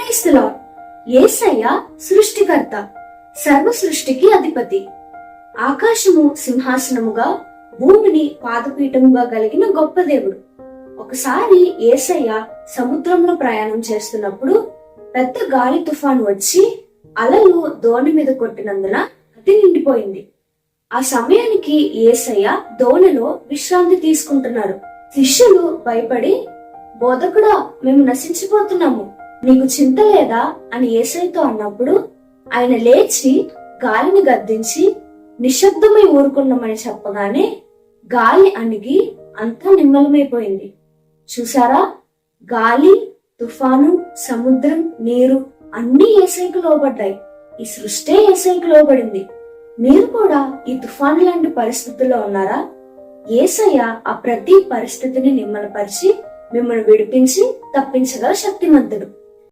Praise the lord. యేసయ్య సృష్టికర్త, సర్వ సృష్టికి అధిపతి. ఆకాశము సింహాసనముగా, భూమిని పాదపీఠముగా కలిగిన గొప్ప దేవుడు. ఒకసారి యేసయ్య సముద్రంలో ప్రయాణం చేస్తున్నప్పుడు పెద్ద గాలి తుఫాను వచ్చి అలలు దోణి మీద కొట్టినందున అది నిండిపోయింది. ఆ సమయానికి యేసయ్య దోణిలో విశ్రాంతి తీసుకుంటున్నారు. శిష్యులు భయపడి, బోధకుడా, మేము నశించిపోతున్నాము, నీకు చింత లేదా అని యేసయ్యతో అన్నప్పుడు ఆయన లేచి గాలిని గద్దించి నిశ్శబ్దమై ఊరుకున్నామని చెప్పగానే గాలి అణిగి అంతా నిమ్మలమైపోయింది. చూసారా, గాలి, తుఫాను, సముద్రం, నీరు అన్ని యేసయ్యకు లోబడ్డాయి. ఈ సృష్టి యేసయ్యకు లోబడింది. మీరు కూడా ఈ తుఫాను లాంటి పరిస్థితుల్లో ఉన్నారా? యేసయ్య ఆ ప్రతి పరిస్థితిని నిమ్మలపరిచి మిమ్మల్ని విడిపించి తప్పించగల శక్తిమంతుడు.